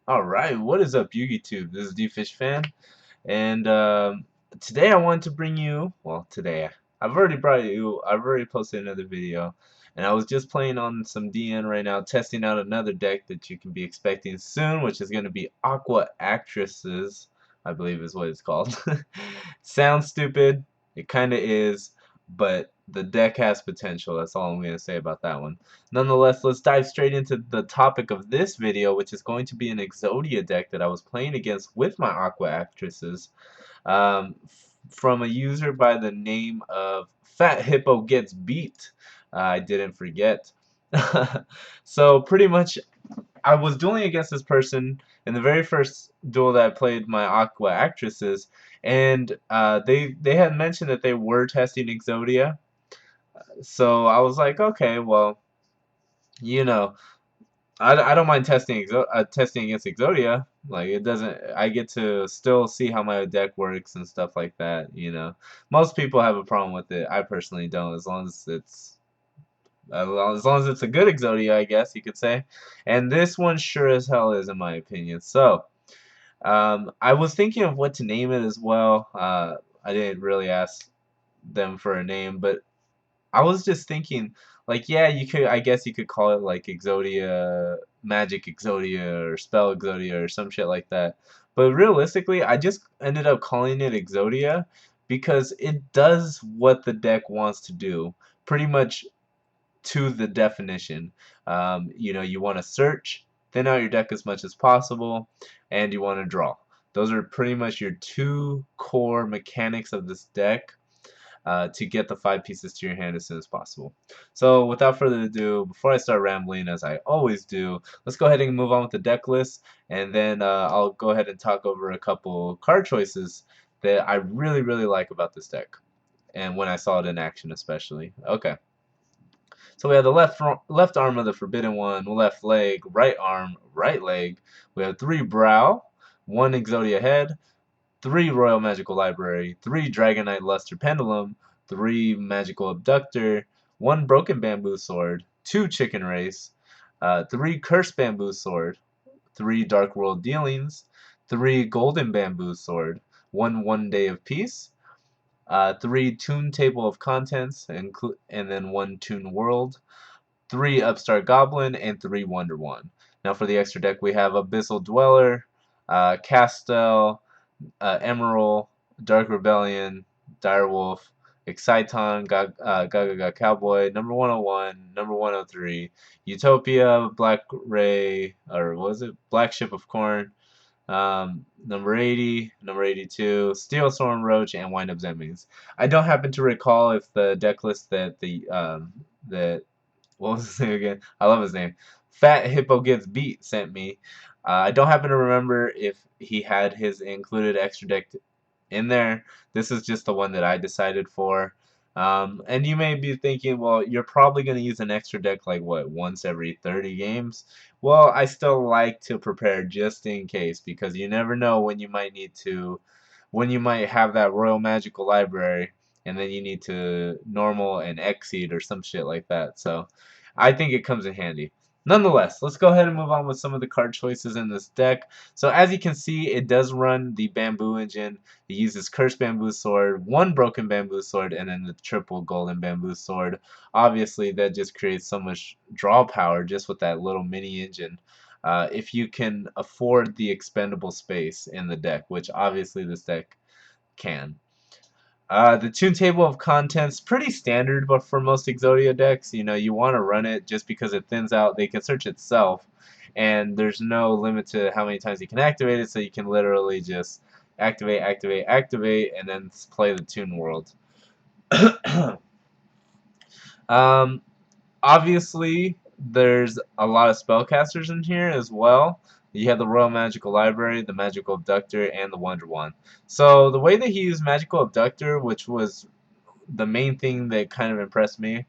Alright, what is up YouTube? This is DFishFan, and today I wanted to bring you, well today, I've already posted another video, and I was just playing on some DN right now, testing out another deck that you can be expecting soon, which is going to be Aqua Actresses, I believe is what it's called. Sounds stupid, it kinda is, but the deck has potential, that's all I'm going to say about that one. Nonetheless, let's dive straight into the topic of this video, which is going to be an Exodia deck that I was playing against with my Aqua Actresses, from a user by the name of fathippogetsbeat. I didn't forget. So pretty much I was dueling against this person in the very first duel that I played my Aqua Actresses, and they had mentioned that they were testing Exodia. So I was like, okay, well, you know, I don't mind testing against Exodia. Like it doesn't. I get to still see how my deck works and stuff like that. Most people have a problem with it. I personally don't. As long as it's a good Exodia, I guess you could say. And this one sure as hell is, in my opinion. So I was thinking of what to name it as well. I didn't really ask them for a name, but I was just thinking, like, yeah, I guess you could call it like Exodia, Magic Exodia, or Spell Exodia, or some shit like that. But realistically, I just ended up calling it Exodia because it does what the deck wants to do, pretty much to the definition. You want to search, thin out your deck as much as possible, and you want to draw. Those are pretty much your two core mechanics of this deck to get the 5 pieces to your hand as soon as possible. So without further ado, before I start rambling, as I always do, let's go ahead and move on with the deck list, and then I'll go ahead and talk over a couple card choices that I really, really like about this deck, and when I saw it in action especially. Okay. So we have the left arm of the Forbidden One, left leg, right arm, right leg. We have 3 Brow, 1 Exodia head, 3 Royal Magical Library, 3 Dragonite Luster Pendulum, 3 Magical Abductor, 1 Broken Bamboo Sword, 2 Chicken Race, 3 Cursed Bamboo Sword, 3 Dark World Dealings, 3 Golden Bamboo Sword, 1 Day of Peace, 3 Toon Table of Contents, and then 1 Toon World, 3 Upstart Goblin, and 3 Wonder One. Now for the extra deck we have Abyssal Dweller, Castel, Emerald, Dark Rebellion, Direwolf, Exciton, Gaga Cowboy, number 101, number 103, Utopia, Black Ray, or what was it? Black Ship of Corn, number 80, number 82, Steel Storm Roach, and Wind Up Zemmings. I don't happen to recall if the deck list that what was his name again? I love his name. Fat Hippo Gets Beat sent me. I don't happen to remember if he had his included extra deck in there. This is just the one that I decided for. And you may be thinking, well, you're probably going to use an extra deck like what, once every 30 games? Well, I still like to prepare just in case, because you never know when you might when you might have that Royal Magical Library and then you need to normal and exceed or some shit like that. So I think it comes in handy. Nonetheless, let's go ahead and move on with some of the card choices in this deck. So as you can see, it does run the Bamboo Engine. It uses Cursed Bamboo Sword, 1 Broken Bamboo Sword, and then the triple Golden Bamboo Sword. Obviously, that just creates so much draw power just with that little mini engine. If you can afford the expendable space in the deck, which obviously this deck can. The Toon Table of Contents, pretty standard, but for most Exodia decks, you want to run it just because it thins out. They can search itself, and there's no limit to how many times you can activate it, so you can literally just activate, activate, activate, and then play the Toon World. um, Obviously, there's a lot of spellcasters in here as well. You have the Royal Magical Library, the Magical Abductor, and the Wonder Wand. So the way that he used Magical Abductor, which was the main thing that kind of impressed me,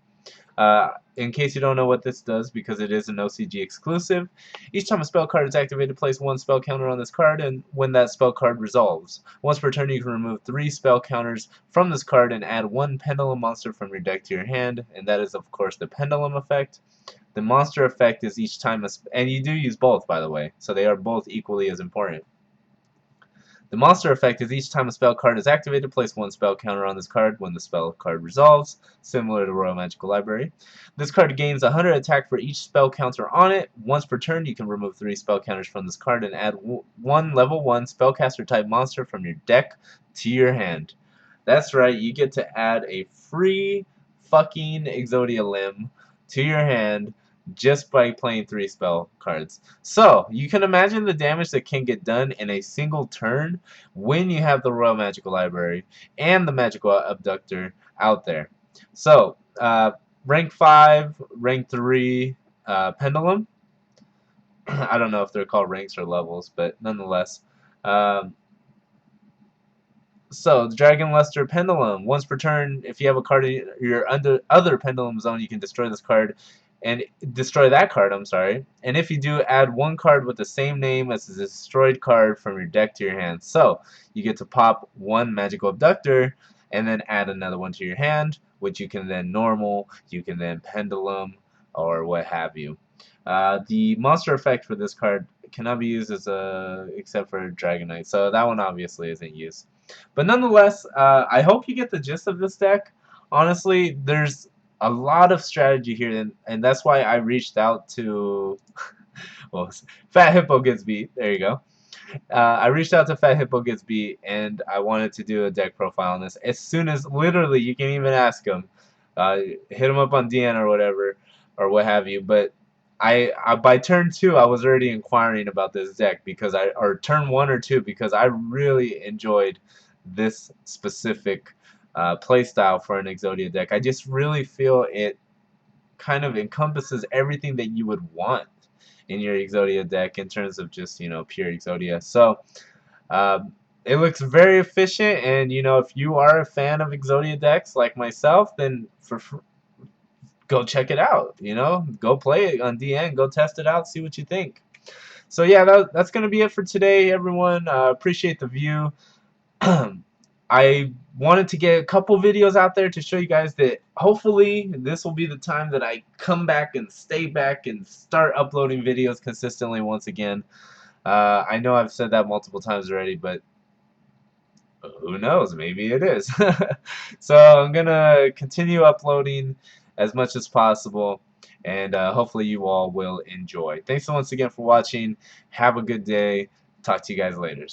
in case you don't know what this does, because it is an OCG exclusive, each time a spell card is activated, place 1 spell counter on this card, and when that spell card resolves. Once per turn, you can remove 3 spell counters from this card and add 1 pendulum monster from your deck to your hand, and that is, of course, the pendulum effect. The monster effect is each time and you do use both, by the way, so they are both equally as important. The monster effect is each time a spell card is activated, place 1 spell counter on this card when the spell card resolves, similar to Royal Magical Library. This card gains 100 attack for each spell counter on it. Once per turn, you can remove 3 spell counters from this card and add 1 level 1 spellcaster type monster from your deck to your hand. That's right, you get to add a free fucking Exodia limb to your hand just by playing 3 spell cards. So, you can imagine the damage that can get done in a single turn when you have the Royal Magical Library and the Magical Abductor out there. So, rank 5, rank 3, Pendulum. I don't know if they're called ranks or levels, but nonetheless. So, the Dragon Luster Pendulum. Once per turn, if you have a card in your other Pendulum zone, you can destroy this card and destroy that card, I'm sorry. And if you do, add 1 card with the same name as the destroyed card from your deck to your hand. So, you get to pop 1 Magical Abductor and then add another one to your hand, which you can then normal, you can then pendulum, or what have you. The monster effect for this card cannot be used as except for Dragonite, so that one obviously isn't used. But nonetheless, I hope you get the gist of this deck. Honestly, there's a lot of strategy here, and that's why I reached out to well, Fat Hippo Gets Beat. There you go. I reached out to Fat Hippo Gets Beat, and I wanted to do a deck profile on this. As soon as, literally, you can even ask him. Hit him up on DN or whatever, or what have you. But I by turn 2, I was already inquiring about this deck, because or turn 1 or 2, because I really enjoyed this specific playstyle for an Exodia deck. I just really feel it kind of encompasses everything that you would want in your Exodia deck in terms of just, pure Exodia. So it looks very efficient, and if you are a fan of Exodia decks like myself, then go check it out. Go play it on DN, go test it out, see what you think. So yeah, that's gonna be it for today, everyone. Appreciate the view. I wanted to get a couple videos out there to show you guys that hopefully this will be the time that I come back and stay back and start uploading videos consistently once again. I know I've said that multiple times already, but who knows, maybe it is. So I'm gonna continue uploading as much as possible, and hopefully you all will enjoy. Thanks so once again for watching. Have a good day. Talk to you guys later.